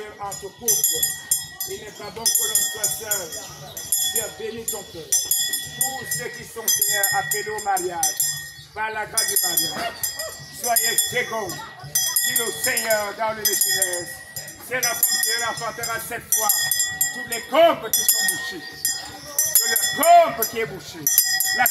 trouver entre couples. Il n'est pas bon que l'on soit seul. Dieu bénis ton cœur. Tous ceux qui sont appelés au mariage, par la grâce du mariage, soyez féconds. Dis le Seigneur dans le missionnaire. C'est la femme qui enfantera cette fois tous les comptes qui sont bouchés. C'est le compe qui est bouché. Bye.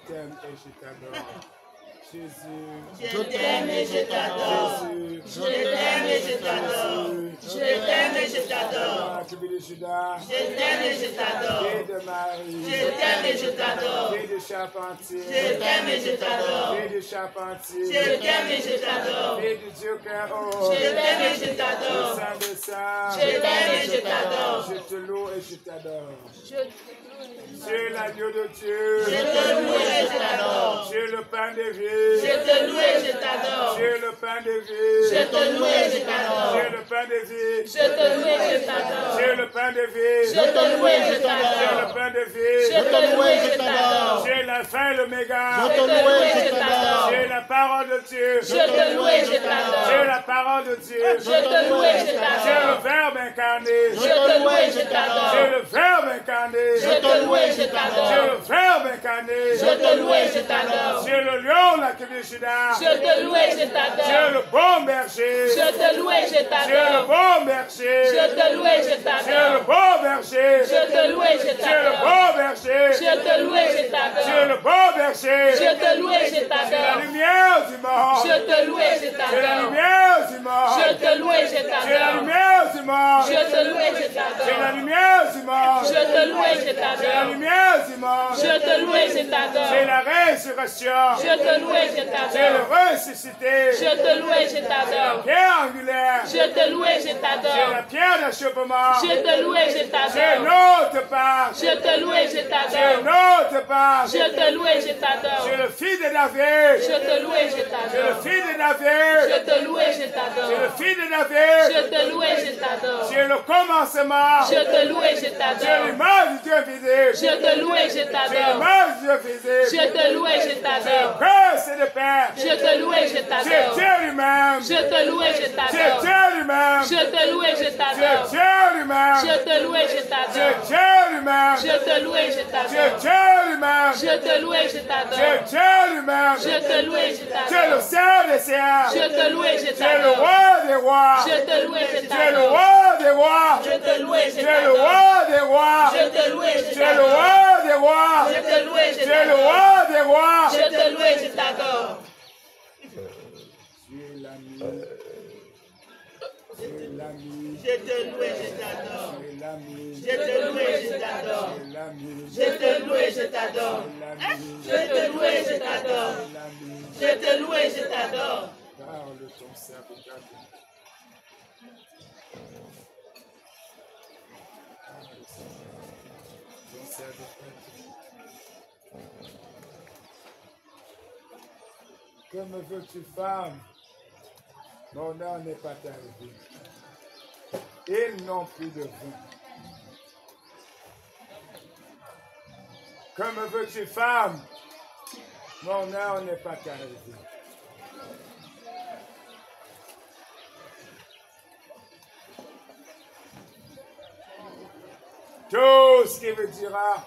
t'aime et je t'adore. Jésus, je t'aime et je t'adore. Jésus, Je t'aime et je t'adore. Je t'aime et je t'adore. Je de Judas, Je t'aime et je t'adore. Fille de Marie, Je t'aime et je t'adore. Fille de Charpentier, Je t'aime et je t'adore. Fille de Charpentier, Je t'aime et je t'adore. Fille du Dieu qu'un haut, Je t'aime et je t'adore. Saint de Saint, Je t'aime et je t'adore. je te loue et je t'adore. Je Dieu l'agneau de Dieu, te loue et je t'adore. Dieu le pain de vie, Je te loue et je t'adore. Dieu le pain de vie, Je te loue et je t'adore. Dieu le pain de vie, Je te loue et je t'adore. Dieu le pain de vie, Je te loue et je Dieu le t'adore. pain de Je vie, te loue et je t'adore. Dieu l'alpha et l'oméga, Je te loue et je t'adore. Dieu la parole de Dieu, Je te loue et je Dieu t'adore. la parole de Dieu, Je te loue et je Dieu le t'adore. Verbe incarné, Je te loue et je Dieu t'adore. le Verbe incarné, Je te loue et je Dieu t'adore. le Verbe incarné, Je te loue et je t'adore. Dieu le lion, la queue de Judas, Je te loue et je Dieu t'adore. le bon berger, Je te loue et je Dieu le t'adore. bon berger, Je te loue et je Dieu le t'adore. bon berger, Je te loue et je Dieu le t'adore. bon berger, Je te loue et je Dieu t'adore. le bon berger, Je te loue et je c'est la t'adore. lumière du monde, Je te loue et je c'est la t'adore. lumière du monde, Je te loue et je c'est la t'adore. lumière du monde, Je te loue et je c'est la t'adore. lumière du monde, Je te loue et je c'est la t'adore. lumière du monde, Je te loue et je c'est t'adore. la résurrection, Je te loue et je c'est le t'adore. ressuscité, Je te loue et je t'adore. pierre angulaire, Je te loue et je c'est t'adore. la pierre d'achoppement, Je te loue et je c'est t'adore. notre part, Je te loue et je c'est t'adore. notre part, Je te loue et je t'adore. c'est le fils de David, Je te loue et je c'est le t'adore. fils de David, Je te loue et je c'est le t'adore. fils de David, Je te loue et je t'adore. c'est le commencement, Je te loue et je c'est t'adore. l'image du Dieu visible, Je te loue et je c'est t'adore. l'image du Dieu visible, Je te loue et je t'adore. Père, c'est le Père, Je te loue et je c'est t'adore. Dieu lui-même, Je te loue et je c'est t'adore. Dieu lui-même, Je te loue et je c'est t'adore. Dieu lui-même, Je te loue et je c'est t'adore. Dieu lui-même, Je te loue et je c'est t'adore. Dieu lui-même, Je te loue et je c'est t'adore. Dieu lui-même, Je te loue et je Dieu le t'adore. Seigneur des Seigneurs, Je te loue et je Dieu le t'adore. roi des rois, Je te loue et je Dieu le t'adore. roi des rois, Je te loue et je Dieu le t'adore. roi des rois, Je te loue et je Dieu le t'adore. roi des rois, Je te loue et je Dieu le t'adore. roi des rois. Je te loue et je t'adore. Tu es l'ami, tu es l'ami, Je te loue et je t'adore. tu es l'ami, Je te loue et je t'adore. tu es l'ami, Je te loue et je t'adore. Je te loue et je t'adore. l'ami, Je te loue et je t'adore. parle ton serviteur. Ton serviteur. Que me veux-tu, femme? Mon heure n'est pas arrivée. Ils n'ont plus de vin. Que me veux-tu, femme? Mon heure n'est pas arrivée. Tout ce qui me dira,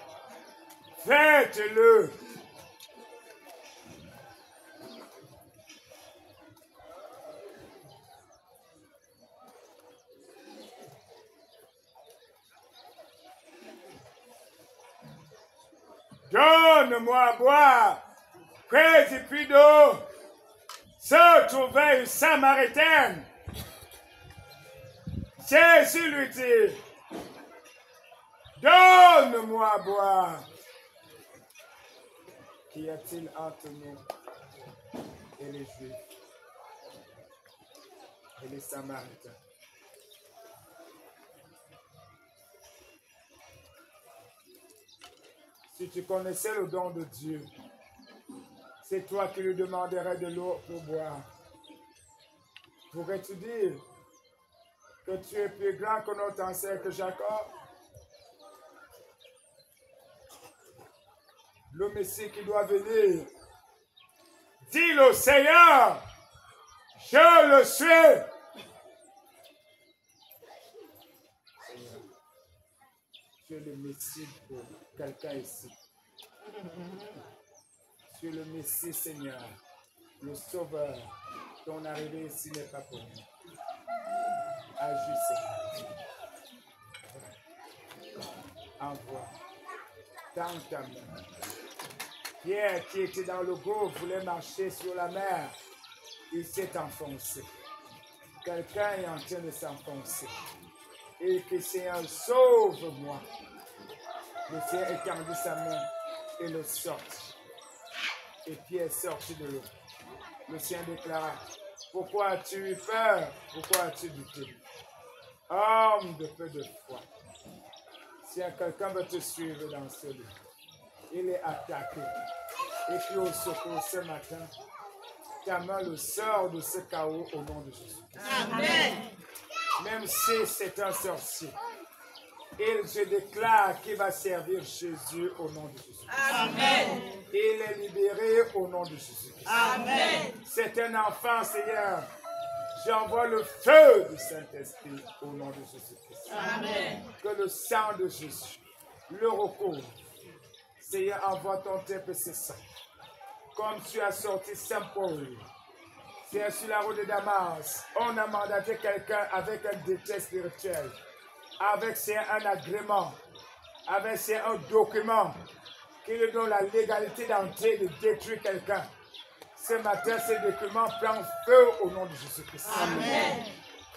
faites-le. Donne-moi à boire. Près du puits d'eau se trouvait une Samaritaine. Jésus lui dit, donne-moi à boire. Qu'y a-t-il entre nous et les Juifs et les Samaritains? Si tu connaissais le don de Dieu, c'est toi qui lui demanderais de l'eau pour boire. Pourrais-tu dire que tu es plus grand que notre ancêtre Jacob? Le Messie qui doit venir, dis au Seigneur, je le suis. Seigneur, tu es le Messie pour quelqu'un ici. Tu es le Messie, Seigneur, le Sauveur. Ton arrivée ici n'est pas pour nous. Agis, Seigneur. Envoie. Tends ta main. Pierre, qui était dans le gouffre, voulait marcher sur la mer. Il s'est enfoncé. Quelqu'un est en train de s'enfoncer. Et que Seigneur, sauve-moi. Le Seigneur étendit sa main et le sortit. Et Pierre sortit de l'eau. Le Seigneur déclara, pourquoi as-tu eu peur? Pourquoi as-tu douté? Homme de peu de foi. Si quelqu'un veut te suivre dans ce lieu, il est attaqué. Et puis au secours ce matin, ta main le sort de ce chaos au nom de Jésus. Amen. Même si c'est un sorcier, je déclare qu'il va servir Jésus au nom de Jésus. Amen. Il est libéré au nom de Jésus. Amen. C'est un enfant, Seigneur. J'envoie le feu du Saint-Esprit au nom de Jésus-Christ. Amen. Que le sang de Jésus le recouvre. Seigneur, envoie ton temple c'est ça. Comme tu as sorti Saint Paul. Seigneur, sur la route de Damas, on a mandaté quelqu'un avec un déchet spirituel, avec un agrément, avec un document qui lui donne la légalité d'entrer, de détruire quelqu'un. Ce matin, ce document prend feu au nom de Jésus-Christ. Amen.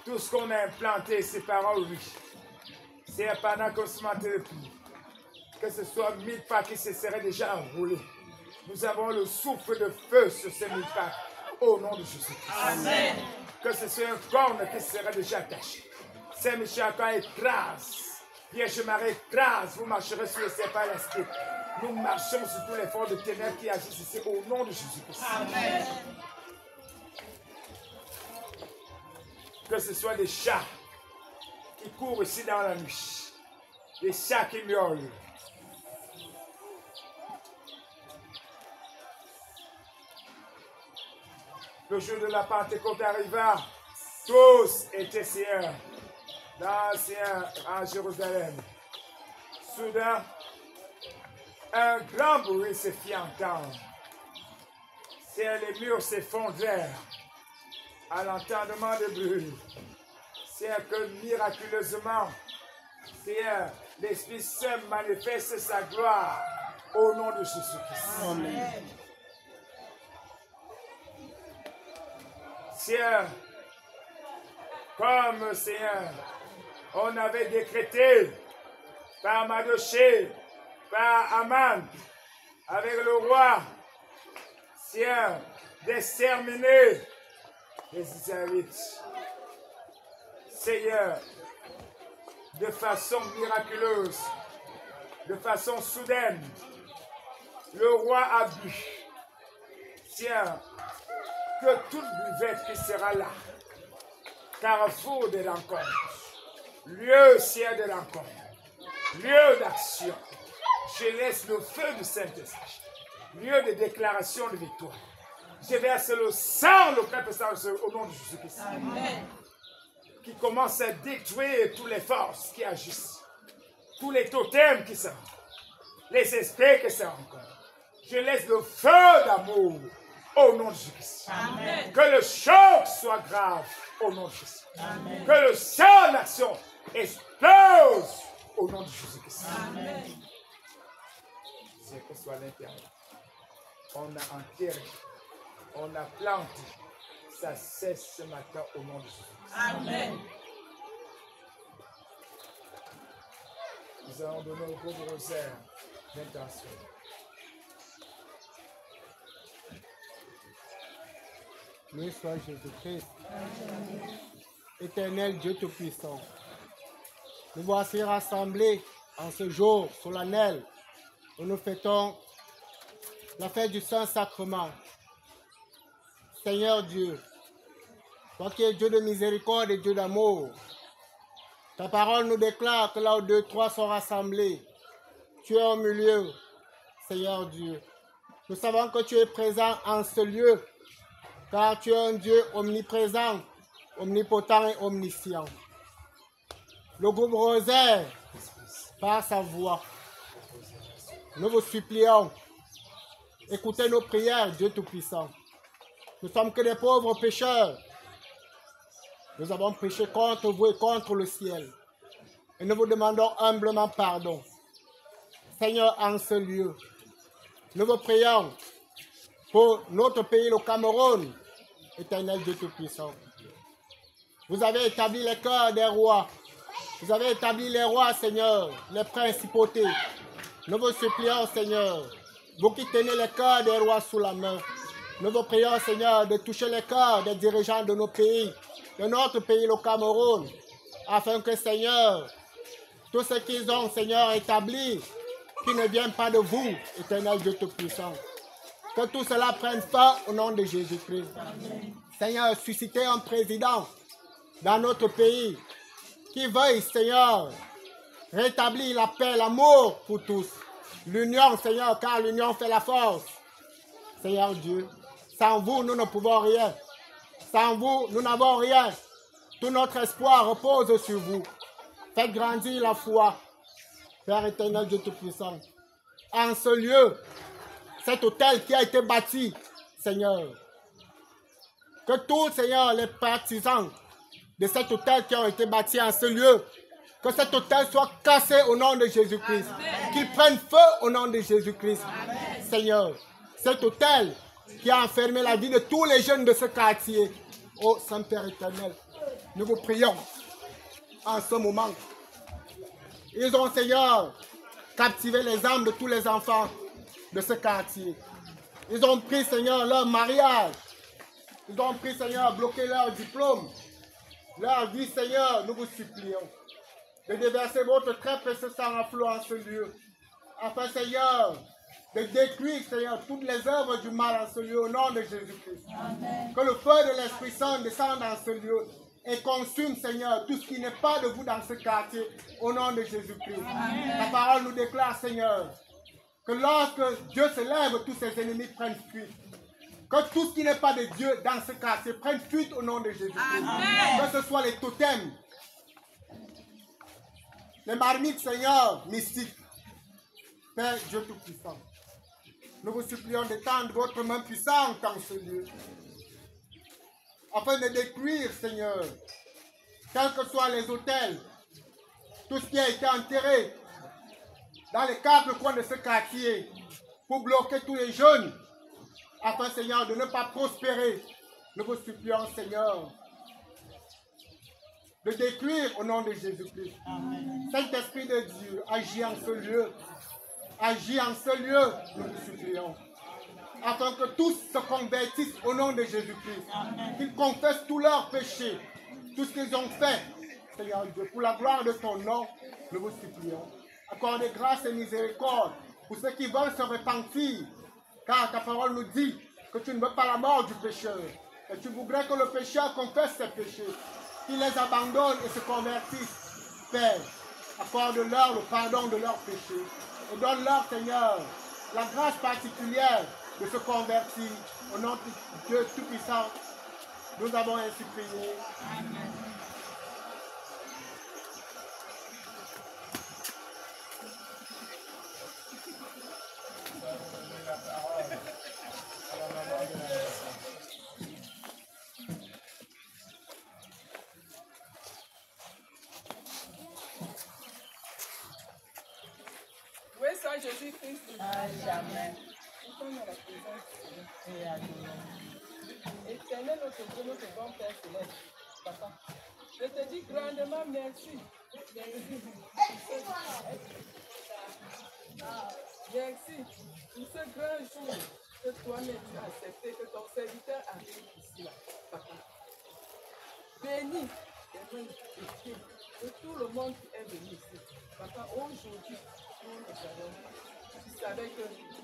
Tout ce qu'on a implanté, ces parents, oui. C'est pendant qu'on se mentait le plus. Que ce soit 1000 pas qui se seraient déjà enroulés. Nous avons le souffle de feu sur ces 1000 pas au nom de Jésus-Christ. Amen. Que ce soit un corne qui serait déjà attaché. Saint-Michel quand écrase. Vierge Marie écrase. Vous marcherez sur les serpents élastiques. Nous marchons sur tous les forces de ténèbres qui agissent ici au nom de Jésus-Christ. Amen. Que ce soit des chats qui courent ici dans la nuit. Des chats qui miaulent. Le jour de la Pentecôte arriva, tous étaient Seigneur, en Jérusalem. Soudain, un grand bruit se fit entendre. Les murs s'effondrèrent à l'entendement du bruit. C'est que miraculeusement, l'Esprit Saint manifeste sa gloire au nom de Jésus-Christ. Amen. Seigneur, comme Seigneur, on avait décrété par Mardochée, par Aman, avec le roi, Seigneur, d'exterminer les Israélites. Seigneur, de façon miraculeuse, de façon soudaine, le roi a bu. Seigneur, que toute buvette qui sera là, carrefour de rencontre, lieu ciel de rencontre, lieu d'action, je laisse le feu du Saint-Esprit, lieu de déclaration de victoire. Je verse le sang, le peuple saint au nom de Jésus-Christ, qui commence à détruire toutes les forces qui agissent, tous les totems qui sont, les esprits qui sont encore. Je laisse le feu d'amour au nom de Jésus-Christ. Que le choc soit grave au nom de Jésus. Que le sang d'action explose au nom de Jésus-Christ. C'est que soit l'intérieur. On a enterré, on a planté, ça cesse ce matin au nom de Jésus-Christ. Amen. Nous allons donner au groupe rosaire d'intention. Loué soit Jésus-Christ. Éternel Dieu Tout-Puissant, nous voici rassemblés en ce jour solennel où nous fêtons la fête du Saint-Sacrement. Seigneur Dieu, toi qui es Dieu de miséricorde et Dieu d'amour, ta parole nous déclare que là où 2, 3 sont rassemblés, tu es au milieu, Seigneur Dieu. Nous savons que tu es présent en ce lieu, car tu es un Dieu omniprésent, omnipotent et omniscient. Le groupe Rosaire, par sa voix, nous vous supplions, écoutez nos prières, Dieu Tout-Puissant. Nous sommes que des pauvres pécheurs. Nous avons péché contre vous et contre le ciel. Et nous vous demandons humblement pardon. Seigneur, en ce lieu, Nous vous prions pour notre pays, le Cameroun, éternel Dieu Tout-Puissant. Vous avez établi les cœurs des rois. Vous avez établi les rois, Seigneur, les principautés. Nous vous supplions, Seigneur, vous qui tenez les cœurs des rois sous la main. Nous vous prions, Seigneur, de toucher les cœurs des dirigeants de nos pays, de notre pays, le Cameroun, afin que, Seigneur, tout ce qu'ils ont, Seigneur, établi, qui ne vient pas de vous, éternel Dieu Tout-Puissant. Que tout cela prenne fin au nom de Jésus-Christ. Seigneur, suscitez un président dans notre pays qui veuille, Seigneur, rétablir la paix, l'amour pour tous. L'union, Seigneur, car l'union fait la force. Seigneur Dieu, sans vous, nous ne pouvons rien. Sans vous, nous n'avons rien. Tout notre espoir repose sur vous. Faites grandir la foi, Père éternel, Dieu Tout-Puissant. En ce lieu, cet hôtel qui a été bâti, Seigneur, que tous, Seigneur, les partisans de cet hôtel qui ont été bâtis en ce lieu, que cet hôtel soit cassé au nom de Jésus-Christ. Qu'il prenne feu au nom de Jésus-Christ. Seigneur, cet hôtel qui a enfermé la vie de tous les jeunes de ce quartier. Ô Saint-Père éternel, nous vous prions en ce moment. Ils ont, Seigneur, captivé les âmes de tous les enfants de ce quartier. Ils ont pris, Seigneur, leur mariage. Ils ont pris, Seigneur, bloqué leur diplôme. Leur vie, Seigneur, nous vous supplions de déverser votre très précieux sang à flot en ce lieu. Afin, Seigneur, de détruire, Seigneur, toutes les œuvres du mal en ce lieu au nom de Jésus-Christ. Que le feu de l'Esprit Saint descende dans ce lieu et consume, Seigneur, tout ce qui n'est pas de vous dans ce quartier au nom de Jésus-Christ. La parole nous déclare, Seigneur, que lorsque Dieu se lève, tous ses ennemis prennent fuite. Que tout ce qui n'est pas de Dieu dans ce quartier prenne fuite au nom de Jésus-Christ. Que ce soit les totems, les marmites, Seigneur, mystiques. Père Dieu Tout-Puissant, nous vous supplions d'étendre votre main puissante dans ce lieu, afin de détruire, Seigneur, quels que soient les hôtels, tout ce qui a été enterré dans les quatre coins de ce quartier, pour bloquer tous les jeunes, afin, Seigneur, de ne pas prospérer. Nous vous supplions, Seigneur, de détruire au nom de Jésus-Christ. Saint-Esprit de Dieu, agis en ce lieu. Agis en ce lieu, nous vous supplions. Afin que tous se convertissent au nom de Jésus-Christ. Qu'ils confessent tous leurs péchés, tout ce qu'ils ont fait. Seigneur Dieu, pour la gloire de ton nom, nous vous supplions. Accordez grâce et miséricorde pour ceux qui veulent se repentir. Car ta parole nous dit que tu ne veux pas la mort du pécheur. Et tu voudrais que le pécheur confesse ses péchés, qu'il les abandonne et se convertisse. Père, accorde-leur le pardon de leurs péchés. Et donne-leur, Seigneur, la grâce particulière de se convertir. Au nom de Dieu Tout-Puissant, nous avons ainsi prié. Amen. Jésus-Christ, jamais. nous sommes à la présence du Seigneur. Éternel, notre Dieu, notre bon Père céleste, Papa, je te dis grandement merci. Merci pour ce grand jour que toi-même tu as accepté, que ton serviteur arrive ici, là, Papa. Bénis les mains de tout le monde qui est venu ici. Papa, aujourd'hui, tu savais que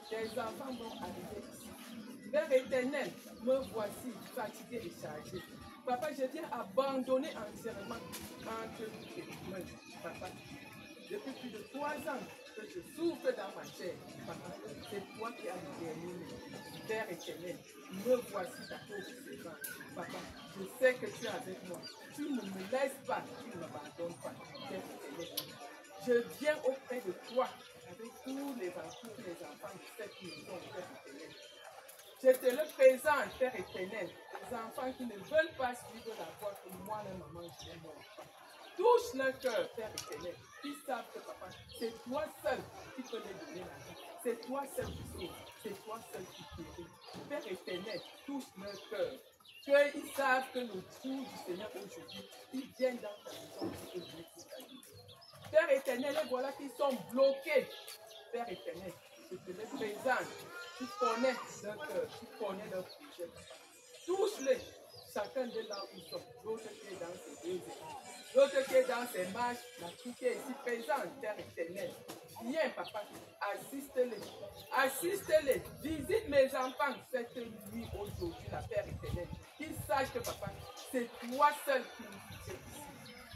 tes enfants vont arriver ici. Père éternel, me voici fatigué et chargé. Papa, je viens abandonner entièrement entre tes mains. Papa, depuis plus de 3 ans que je souffre dans ma chair. Papa, c'est toi qui as déterminé. Père éternel, me voici ta pauvre servante. Papa, je sais que tu es avec moi. Tu ne me laisses pas, tu ne m'abandonnes pas. Père éternel, je viens auprès de toi avec tous les enfants de cette maison, Père éternel. Je te le présente, Père éternel, les enfants qui ne veulent pas suivre la voie que moi, la maman, je vais mon enfant. Touche leur cœur, Père éternel. Ils savent que, papa, c'est toi seul qui peux les donner la vie. C'est toi seul qui sauves. C'est toi seul qui guéris. Père éternel, touche leur cœur. Qu'ils savent que le jour du Seigneur aujourd'hui, ils viennent dans ta maison pour te donner pour ta vie. Père éternel, et voilà qu'ils sont bloqués. Père éternel, je te les présente. Tu connais leur cœur, tu connais leur projet. Touche-les, chacun de là où ils sont. L'autre qui est dans ses désirs, l'autre qui est dans ses marches, la fille qui est ici présente, Père éternel. Viens, papa, assiste-les. Assiste-les. Visite mes enfants cette nuit aujourd'hui, la Père éternel. Qu'ils sachent que, papa, c'est toi seul qui nous soutiens ici.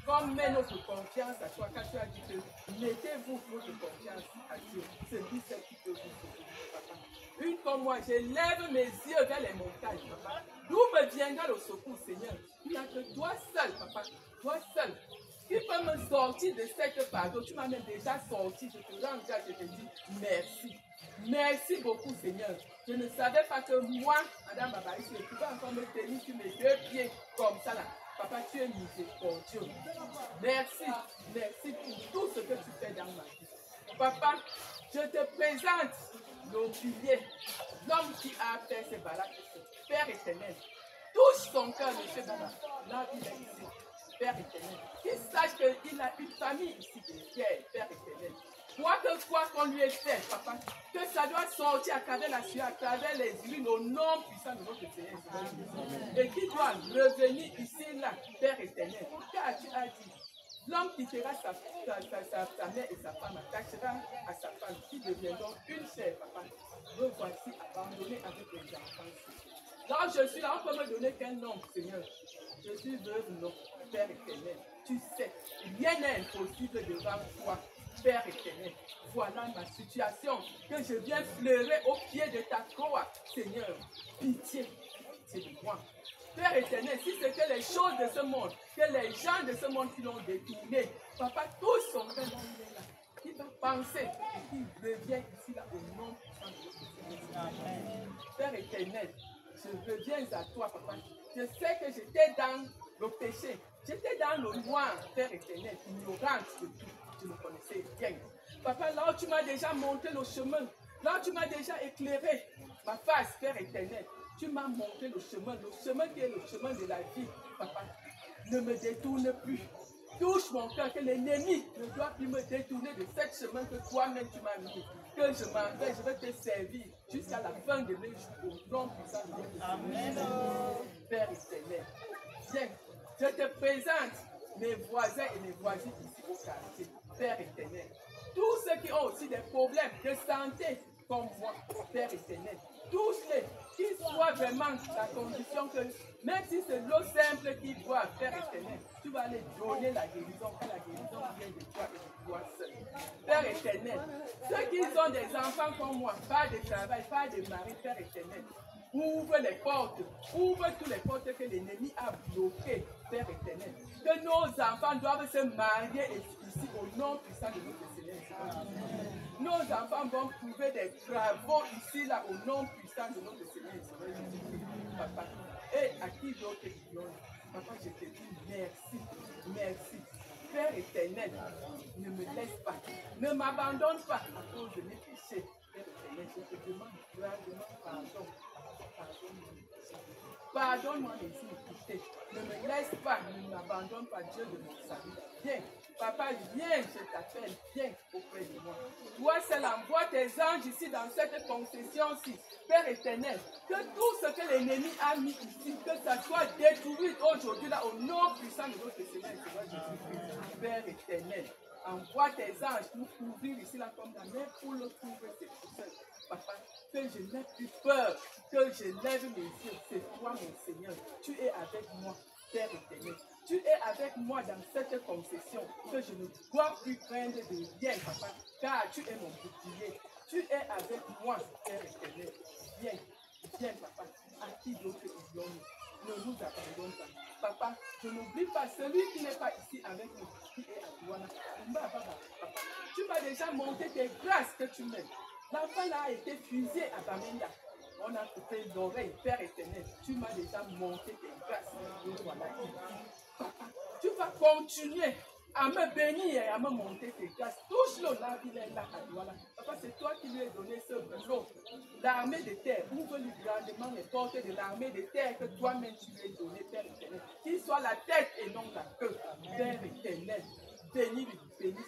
Comme met notre confiance à toi, quand tu as dit que mettez-vous votre confiance à Dieu, c'est lui seul qui peut vous sauver, papa. Une comme moi, je lève mes yeux vers les montagnes, papa. D'où me viendra le secours, Seigneur? Il n'y a que toi seul, papa. Toi seul. Qui peut me sortir de cette pardon? Tu m'as même déjà sorti. Je te rends grâce, je te dis merci. Merci beaucoup, Seigneur. Je ne savais pas que moi, Madame Babaï, je pouvais encore me tenir sur mes deux pieds comme ça là. Papa, tu es miséricordieux. Merci. Merci pour tout ce que tu fais dans ma vie. Papa, je te présente le pilier, l'homme qui a fait ces balades. Père éternel, touche son cœur, monsieur Baba. Là, il est ici. Père éternel, qu'il sache qu'il a une famille ici derrière, Père éternel. Quoi qu'on lui ait fait, papa, que ça doit sortir à travers la sueur, à travers les huiles, au nom puissant de notre Seigneur. Et qu'il doit revenir ici, là, Père éternel. Car tu as dit, l'homme quittera sa mère et sa femme, attachera à sa femme, qui deviendront une chair, papa. Me voici abandonné avec les enfants. Là, je suis là, on peut me donner qu'un nom, Seigneur. Je suis veuve, non, Père éternel. Tu sais, rien n'est impossible devant toi, Père éternel. Voilà ma situation que je viens fleurer au pied de ta croix, Seigneur. Pitié, pitié de moi. Père éternel, si c'était les choses de ce monde, que les gens de ce monde qui l'ont détourné, papa, tous sont faits dans le là. Il va penser et qu'il revient ici là au nom puissant de notre Seigneur. Père éternel, je reviens à toi, papa. Je sais que j'étais dans le péché. J'étais dans le noir, Père éternel, ignorante de tout. Je me connaissais bien. Papa, là où tu m'as déjà montré le chemin, là où tu m'as déjà éclairé ma face, Père éternel, tu m'as montré le chemin qui est le chemin de la vie, papa. Ne me détourne plus. Touche mon cœur, que l'ennemi ne doit plus me détourner de ce chemin que toi-même tu m'as mis. Que je m'en vais, je vais te servir jusqu'à la fin de mes jours, au nom puissant de Dieu. Amen. Père éternel, viens, je te présente mes voisins et mes voisines ici au quartier. Père éternel, tous ceux qui ont aussi des problèmes de santé comme moi, Père éternel, touche-les, qu'ils soient vraiment la condition que, même si c'est l'eau simple qu'ils boivent, Père éternel, tu vas les donner la guérison, que la guérison vient de toi et de toi seul. Père éternel, ceux qui ont des enfants comme moi, pas de travail, pas de mari, Père éternel, ouvre les portes, ouvre toutes les portes que l'ennemi a bloquées, Père éternel. Que nos enfants doivent se marier ici au nom puissant de notre Seigneur. Nos enfants vont trouver des travaux ici, là, au nom puissant de notre Seigneur. Papa, et à qui d'autre disons, papa, je te dis merci, merci. Père éternel, ne me laisse pas, ne m'abandonne pas à cause de mes péchés. Père éternel, je te demande grandement pardon. Pardonne-moi mes iniquités. Ne me laisse pas, ne m'abandonne pas, Dieu de mon salut. Viens, papa, viens, je t'appelle, viens auprès de moi. Toi seul envoie tes anges ici dans cette concession-ci. Père éternel, que tout ce que l'ennemi a mis ici, que ça soit détruit aujourd'hui là, au nom puissant de notre Seigneur et Seigneur Jésus-Christ. Père éternel, envoie tes anges pour couvrir ici là comme la mer pour le couvrir ses pousseurs. Papa, que je n'ai plus peur, que je lève mes yeux, c'est toi mon Seigneur. Tu es avec moi, Père éternel. Tu es avec moi dans cette concession, que je ne dois plus craindre de rien, papa, car tu es mon bouclier. Tu es avec moi, Père éternel. Viens, viens, papa, à qui d'autre irons-nous? Ne nous abandonne pas. Papa, je n'oublie pas celui qui n'est pas ici avec nous, qui est à Douala. Papa, tu m'as déjà monté tes grâces que tu m'aimes. L'enfant là a été fusillé à Bamenda. On a coupé l'oreille, Père éternel. Tu m'as déjà monté tes grâces. Voilà. Papa, tu vas continuer à me bénir et à me monter tes grâces. Touche-le là, il est là à Douala. Papa, c'est toi qui lui as donné ce boulot. L'armée de terre, ouvre-lui grandement les portes de l'armée de terre que toi-même tu lui as donné, Père éternel. Qu'il soit la tête et non la queue, Père éternel. Bénis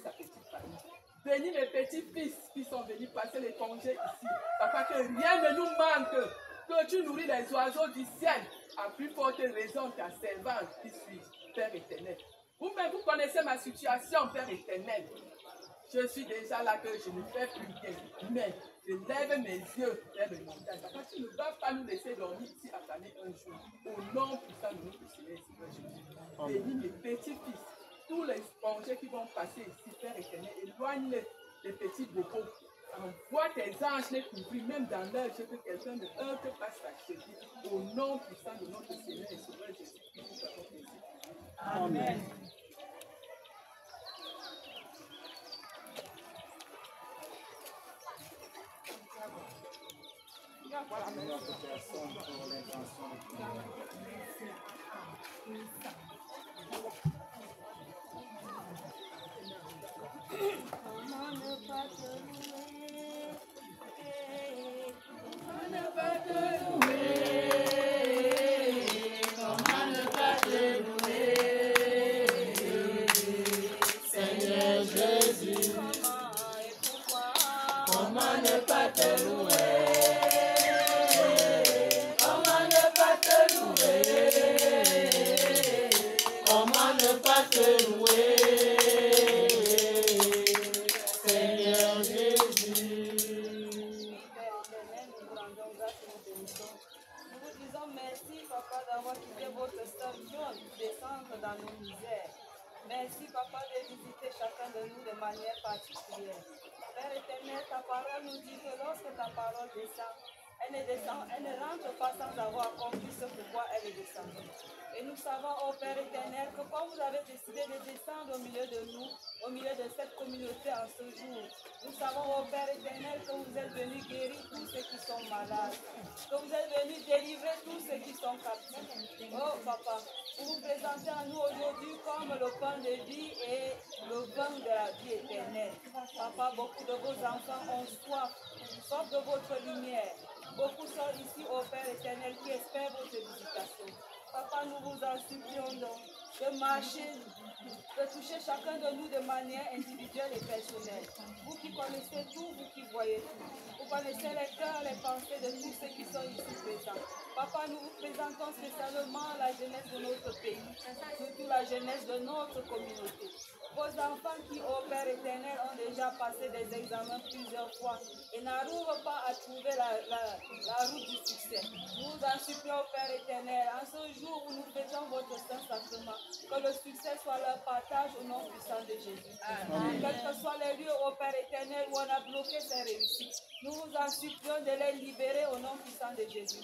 sa petite famille. Bénis mes petits-fils qui sont venus passer les congés ici. Papa, que rien ne nous manque. Que tu nourris les oiseaux du ciel. À plus forte raison ta servante qui suis, Père éternel. Vous-même, vous connaissez ma situation, Père éternel. Je suis déjà là que je ne fais plus rien. Mais je lève mes yeux vers le montagne. Papa, tu ne vas pas nous laisser dormir ici affamés un jour. Au nom puissant de notre Seigneur Jésus. Bénis mes petits-fils. Tous les congés qui vont passer ici, Père éternel, éloigne-les des petits bobos. Envoie tes anges les couvrir, même dans leur jeu, que quelqu'un de heurte passe ta cheville. Au nom puissant de notre Seigneur et Sauveur Jésus-Christ. Amen. Personne pour l'intention Comment ne pas te louer? Comment ne pas te louer? Comment ne pas te louer? Seigneur Jésus, comment et pourquoi? Comment ne pas te louer? Comment ne pas te louer? Comment ne pas te louer? Dans nos misères. Merci, Papa, de visiter chacun de nous de manière particulière. Père éternel, ta parole nous dit que lorsque ta parole descend, elle ne rentre pas sans avoir compris ce pourquoi elle est descendue. Et nous savons, ô Père éternel, que quand vous avez décidé de descendre au milieu de nous, au milieu de cette communauté en ce jour, nous savons, ô Père éternel, que vous êtes venu guérir tous ceux qui sont malades, que vous êtes venu délivrer tous ceux qui sont captifs. Oh Papa, vous vous présentez à nous aujourd'hui comme le pain de vie et le vin de la vie éternelle. Papa, beaucoup de vos enfants ont soif de votre lumière. Beaucoup sont ici, ô Père éternel, qui espèrent votre visitation. Papa, nous vous en supplions donc de marcher, de toucher chacun de nous de manière individuelle et personnelle. Vous qui connaissez tout, vous qui voyez tout. Vous connaissez les cœurs, les pensées de tous ceux qui sont ici présents. Papa, nous vous présentons spécialement la jeunesse de notre pays, surtout la jeunesse de notre communauté. Vos enfants qui, ô Père éternel, ont déjà passé des examens plusieurs fois et n'arrivent pas à trouver la route du succès. Nous vous en supplions, Père éternel, en ce jour où nous faisons votre Saint-Sacrement, que le succès soit leur partage au nom puissant de Jésus. Quels que soient les lieux, ô Père éternel, où on a bloqué ces réussites, nous vous en supplions de les libérer au nom puissant de Jésus.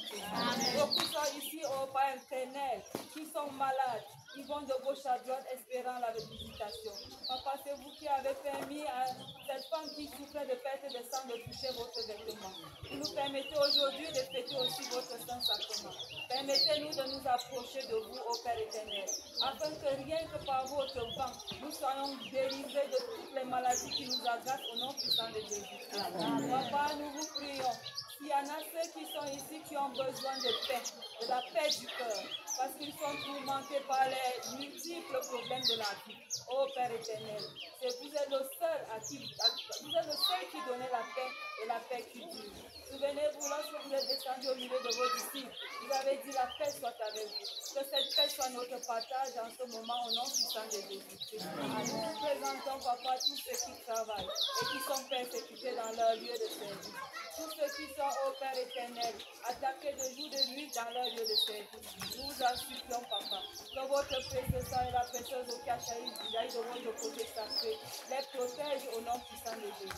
Beaucoup sont ici, ô Père éternel, qui sont malades. Ils vont de gauche à droite espérant la visitation. Papa, c'est vous qui avez permis à cette femme qui souffrait de perte de sang de toucher votre vêtement. Vous nous permettez aujourd'hui de fêter aussi votre Saint-Sacrement. Permettez-nous de nous approcher de vous, ô Père éternel, afin que rien que par votre vent, nous soyons délivrés de toutes les maladies qui nous agacent au nom puissant de Jésus. Papa, nous vous prions. S'il y en a ceux qui sont ici qui ont besoin de paix, de la paix du cœur, parce qu'ils sont tourmentés par les multiples problèmes de la vie. Ô Père éternel, vous êtes le seul qui donnait la paix et la paix qui dure. Souvenez-vous, lorsque vous êtes descendu au milieu de vos disciples, vous avez dit la paix soit avec vous. Que cette paix soit notre partage en ce moment au nom puissant de Jésus. Nous vous présentons, Papa, tous ceux qui travaillent et qui sont persécutés dans leur lieu de service. Tous ceux qui sont, ô Père éternel, attaqués de jour et de nuit dans leur lieu de service. Nous vous en supplions, Papa, que votre précieux sang et la précieuse eau qui a chahi de votre côté sacré les protège au nom puissant de Jésus.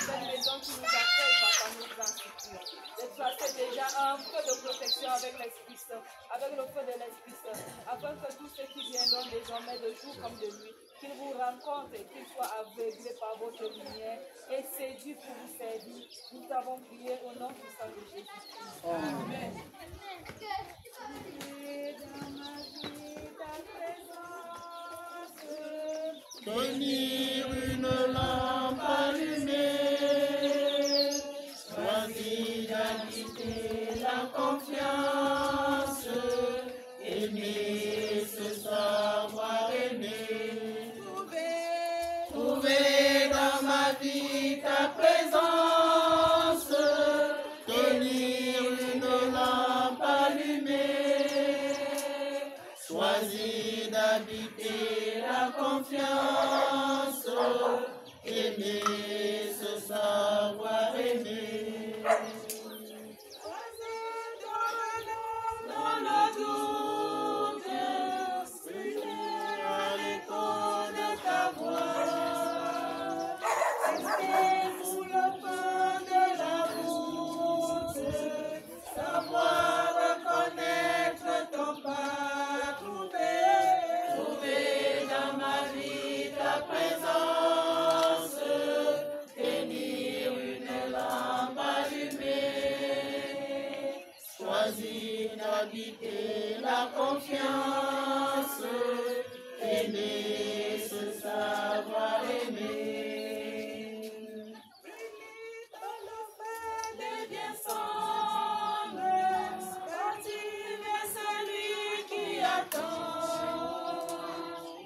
Cette maison qui nous accueille, Papa, nous vous en supplions. De tracer déjà un feu de protection avec l'Esprit Saint, avec le feu de l'Esprit Saint, afin que tous ceux qui viendront désormais de jour comme de nuit, qu'ils vous rencontrent et qu'ils soient aveuglés par votre lumière et séduits pour vous servir. Nous avons prié au nom puissant de Jésus. Amen. Tenir une lampe allumée. d'habiter la confiance, aimer, se savoir aimer. Trouver dans ma vie ta présence, tenir une lampe allumée, choisir d'habiter la confiance, aimer, se savoir aimer. Dans le doute, prier à l'écho de ta voix, rester sous le pain de la route, savoir reconnaître ton pas, trouver dans ma vie ta présence, tenir une lampe allumée, choisir d'habiter la confiance, aimer, se savoir aimer. Dans le feu des biens sombres, partir vers celui qui attend,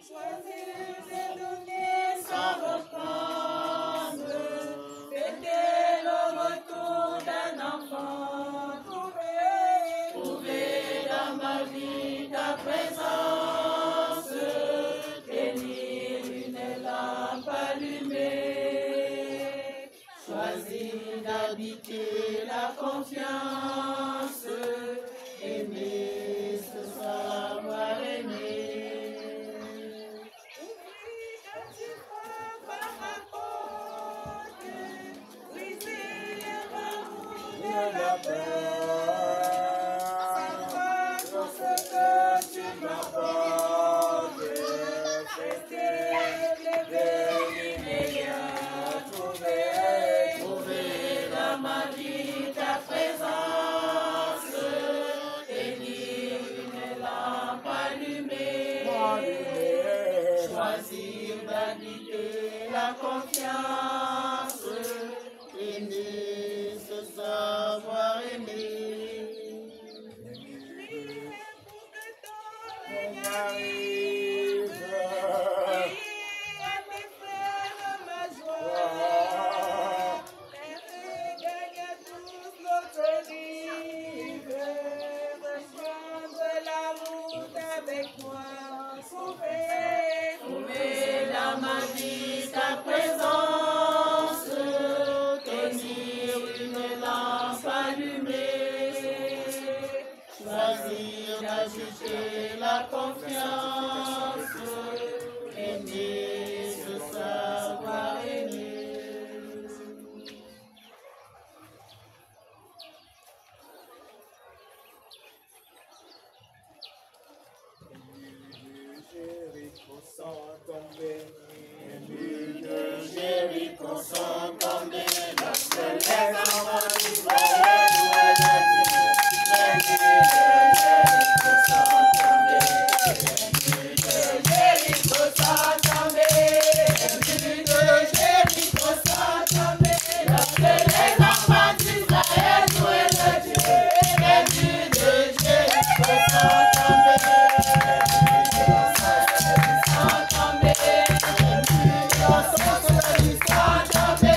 choisir de donner sans reprendre, fêter le retour d'un enfant, trouver dans ma vie ta présence, tenir une lampe allumée, choisir d'habiter la confiance, aimer, se savoir aimer. Oublie que tu peux par ma porte, briser les verrous de la peur, savoir tout ce que tu m'apportes, rester levé immédiat, trouver dans ma vie ta présence, tenir une lampe allumée, choisir d'habiter la confiance, aimer, se savoir aimer. Prier pour que ton On arrive. à mes frères ma joie, gagne à tous notre rive, rejoindre la route avec moi, trouver dans ma vie ta présence, tenir une lampe allumée, choisir d'habiter la confiance, aimer, se savoir aimer. Jéricho sont tombés. Murs de Jéricho sont tombés, lorsque les enfants d'Israël louaient Dieu. Les murs de Jéricho sont tombés. Les murs de Jéricho sont tombés. Les murs de Jéricho sont tombés, lorsque les enfants d'Israël louaient Dieu. Les murs de Jéricho sont tombés. Sont tombés.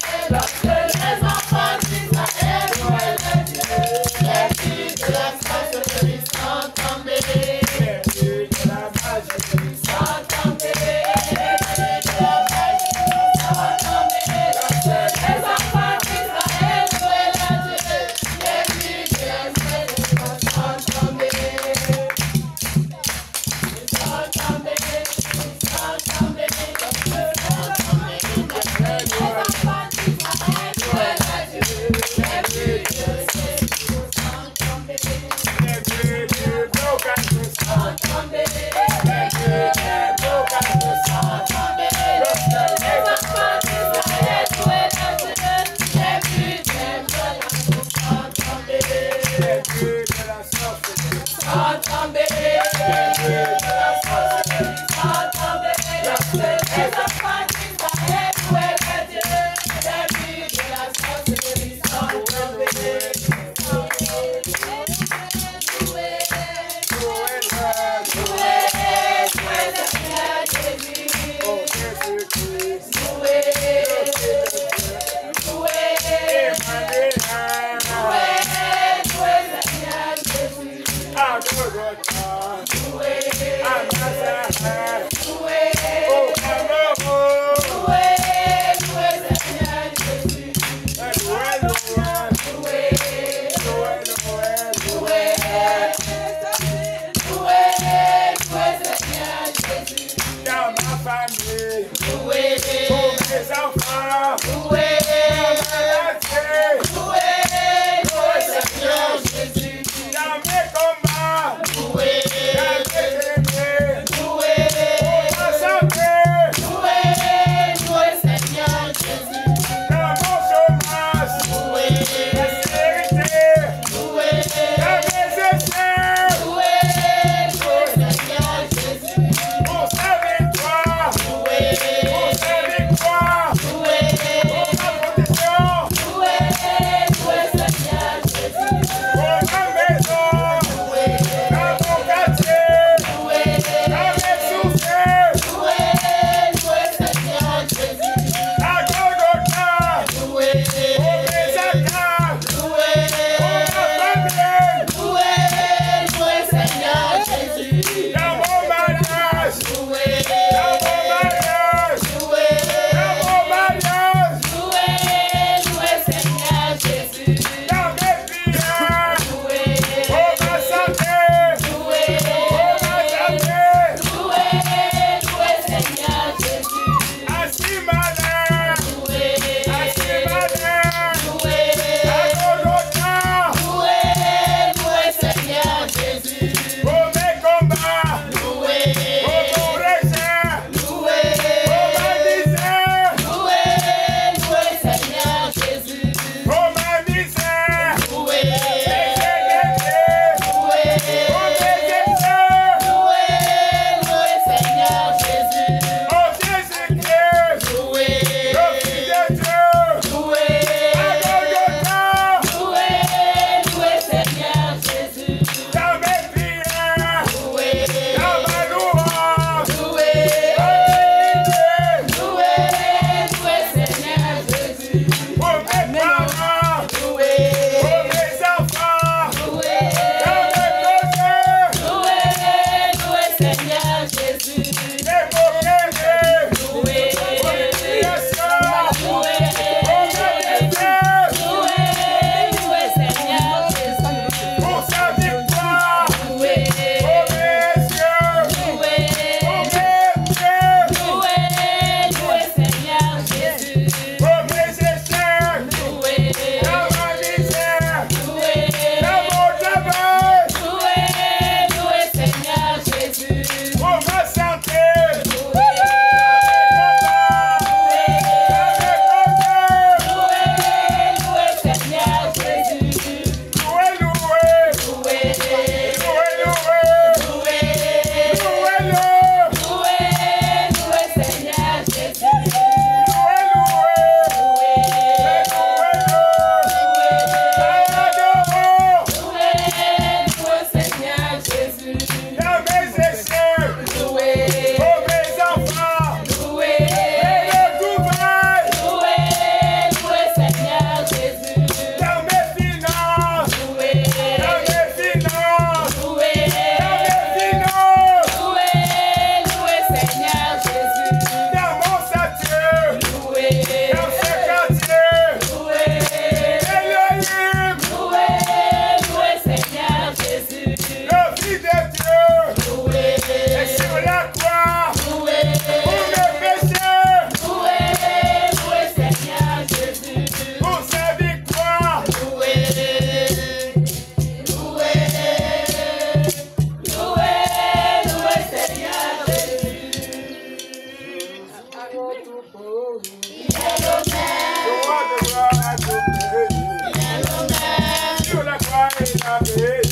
la paix.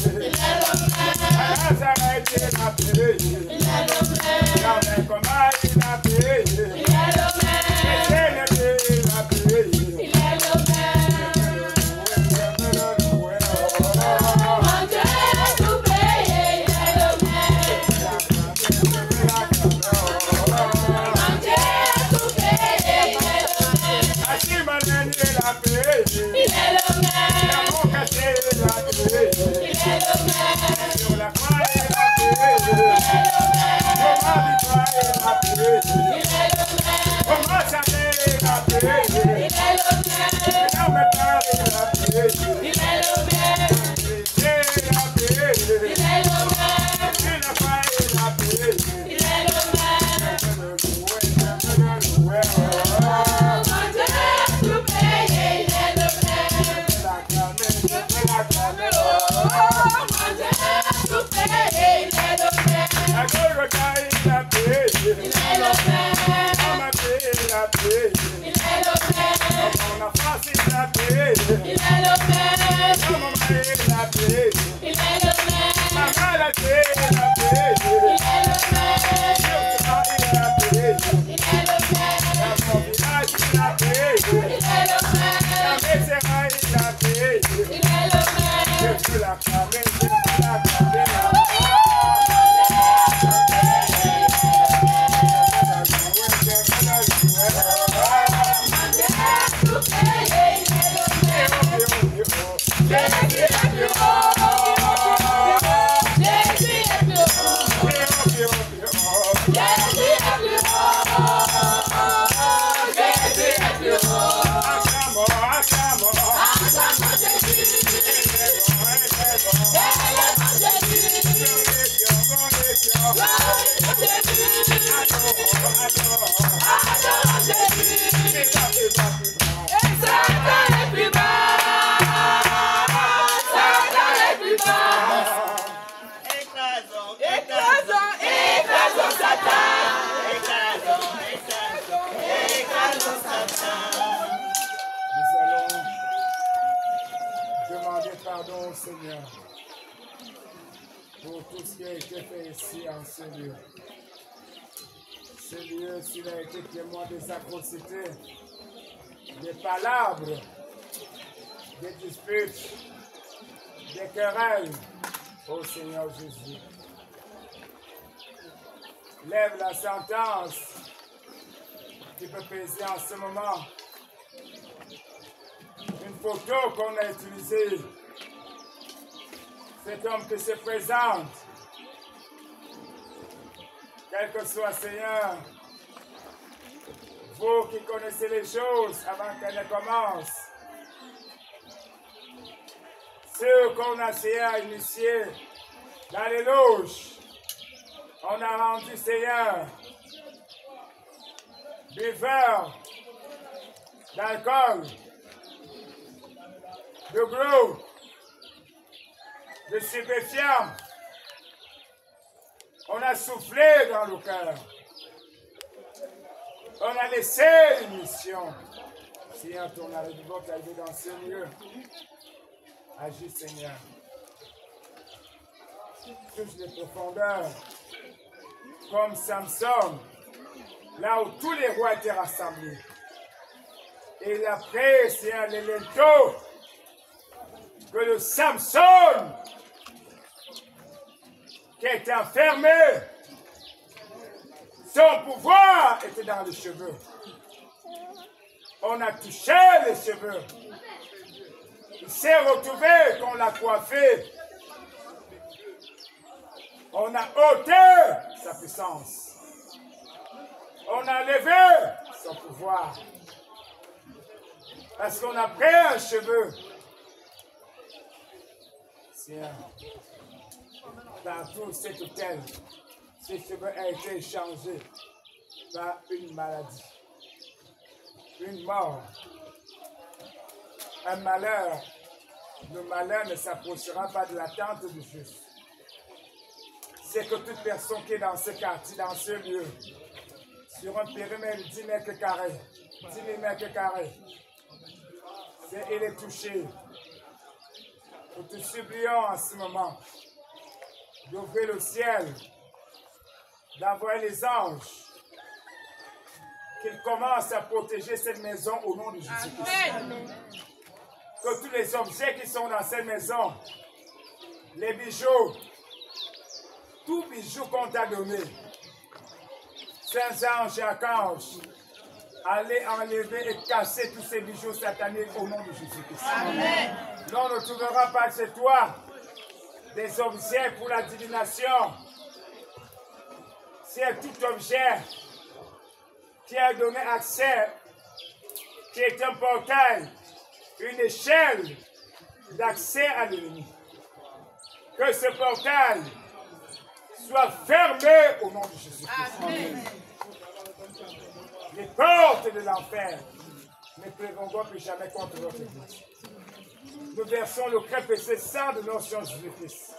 À Nazareth, il est la paix. Jamais comme il la paix. Éternité, la paix. Sur la croix et la paix. Comment victoire et la paix. Comment ça fait la paix. Comment maintenant la paix. C'est la paix. Sur la croix et la paix. Seigneur, pour tout ce qui a été fait ici en ce lieu. Ce lieu, s'il a été témoin des atrocités, des palabres, des disputes, des querelles, ô Seigneur Jésus. Lève la sentence qui peut peser en ce moment. Une photo qu'on a utilisée. Cet homme qui se présente, quel que soit Seigneur, vous qui connaissez les choses avant qu'elles ne commencent, ceux qu'on a Seigneur initiés dans les loges, on a rendu Seigneur buveurs d'alcool, de gros, de stupéfiants. On a soufflé dans le cœur. On a laissé une mission. Seigneur, ton arrêt du vote arrivé dans ce lieu. Agis, Seigneur. Touche les profondeurs. Comme Samson, là où tous les rois étaient rassemblés. Et il a pris, Seigneur, les linteaux que le Samson qui était enfermé, son pouvoir était dans les cheveux. On a touché les cheveux. Il s'est retrouvé qu'on l'a coiffé. On a ôté sa puissance. On a levé son pouvoir. Parce qu'on a pris un cheveu. Seigneur, dans tout cet hôtel, ces cheveux ont été échangés par une maladie, une mort, un malheur. Le malheur ne s'approchera pas de la tente du juste. C'est que toute personne qui est dans ce quartier, dans ce lieu, sur un périmètre de 10 mètres carrés, 10 000 mètres carrés, il est touché. Pour tous nous supplions en ce moment d'ouvrir le ciel, d'envoyer les anges, qu'ils commencent à protéger cette maison au nom de Jésus-Christ. Que tous les objets qui sont dans cette maison, les bijoux, tout bijou qu'on t'a donné, saints anges et archanges, allez enlever et casser tous ces bijoux sataniques au nom de Jésus-Christ. Amen. L'on ne trouvera pas chez toi des objets pour la divination. C'est tout objet qui a donné accès, qui est un portail, une échelle d'accès à l'ennemi. Que ce portail soit fermé au nom de Jésus-Christ. Les portes de l'enfer ne prévaudront plus jamais contre notre Église. Nous versons le crépissé sang de notre Seigneur Jésus-Christ.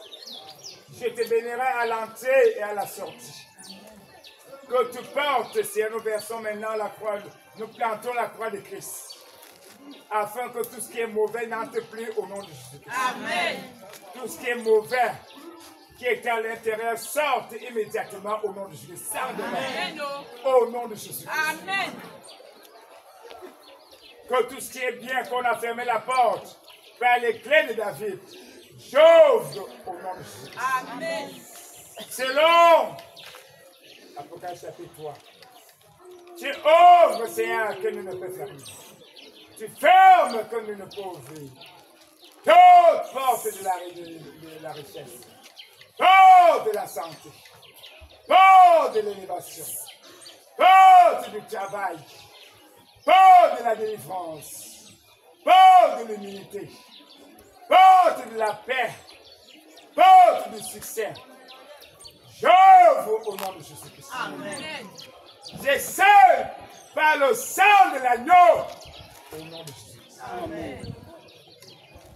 Je te bénirai à l'entrée et à la sortie. Que tu portes, Seigneur, nous versons maintenant la croix, nous plantons la croix de Christ, afin que tout ce qui est mauvais n'entre plus au nom de Jésus-Christ. Amen. Tout ce qui est mauvais, qui est à l'intérieur, sorte immédiatement au nom de Jésus. Amen. Au nom de Jésus. Amen. Que tout ce qui est bien, qu'on a fermé la porte par les clés de David, j'ouvre au nom de Jésus. Amen. Selon Apocalypse chapitre 3. Tu ouvres, Seigneur, que nous ne pouvons faire rien. Tu fermes que nous ne pouvons ouvrir. Toute porte de la richesse. Porte de la santé. Porte de l'élévation. Porte du travail. Porte de la délivrance. Porte de l'humilité. Porte de la paix. Porte du succès. J'ouvre au nom de Jésus-Christ. Amen. Je seul par le sang de l'agneau au nom de Jésus. Amen.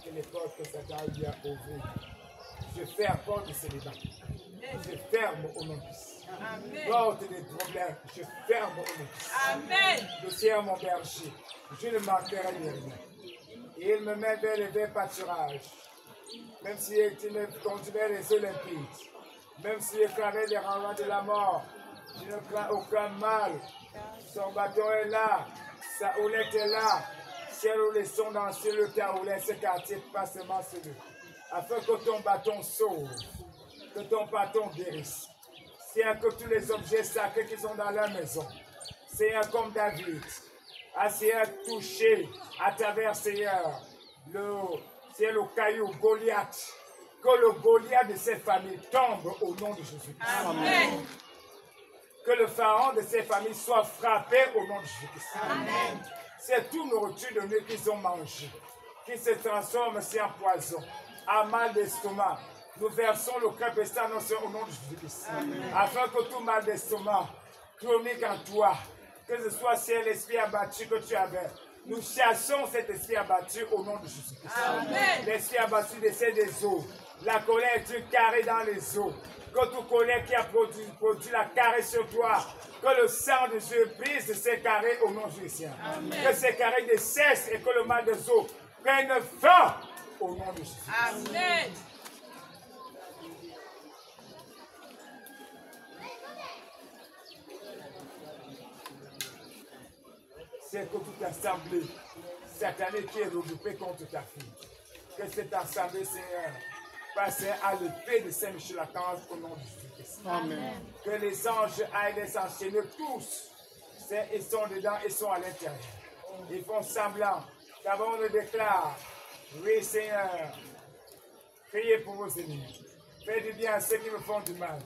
Que les portes que Satan a ouvrées, je ferme porte de célibat. Je ferme au nom de Jésus. Porte des problèmes, je ferme au nom de Jésus. Amen. Le Seigneur mon berger, je ne manquerai de rien. Et il me met vers les verts pâturages. Même s'il me conduit vers les Olympiques. Même s'il traverse les rangs de la mort, je ne crains aucun mal. Son bâton est là, sa houlette est là. Ciel où les sons dans le ta houlette, ce quartier pas seulement celui. Afin que ton bâton sauve, que ton bâton guérisse. Seigneur, que tous les objets sacrés qui sont dans la maison, Seigneur, comme David, a Seigneur touché à travers Seigneur, le caillou Goliath. Que le Goliath de cette famille tombe au nom de Jésus. Amen. Que le pharaon de cette famille soit frappé au nom de Jésus. Amen. C'est tout nourriture de nous qu'ils ont mangé, qui se transforme en poison, en mal d'estomac. Nous versons le crépuscule au nom de Jésus. Afin que tout mal d'estomac chronique en toi, que ce soit si l'esprit abattu que tu avais, nous chassons cet esprit abattu au nom de Jésus-Christ. L'esprit abattu décède des eaux. La colère est une carré dans les eaux. Que toute colère qui a produit la carré sur toi, que le sang de Jésus brise ces carrés au nom de Jésus. Que ces carrés décessent et que le mal des eaux prenne fin au nom de Jésus. Amen. C'est que toute assemblée satanique qui est regroupée contre ta fille, que cette assemblée, Seigneur, passe à l'épée de Saint-Michel-Archange au nom de Jésus-Christ. Amen. Que les anges aillent les enchaîner tous. Ils sont dedans, ils sont à l'intérieur. Ils font semblant. D'abord, on le déclare. Oui, Seigneur, priez pour vos ennemis. Faites du bien à ceux qui me font du mal.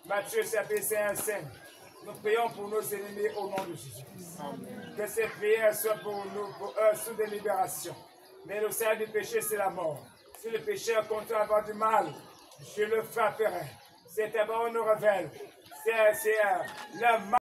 Matthieu chapitre 5. Nous prions pour nos ennemis au nom de Jésus-Christ. Que ces prières soient pour nous, pour eux, sous des libérations. Mais le salaire du péché, c'est la mort. Si le pécheur continue à avoir du mal, je le frapperai. C'est d'abord nous révèle. C'est le mal.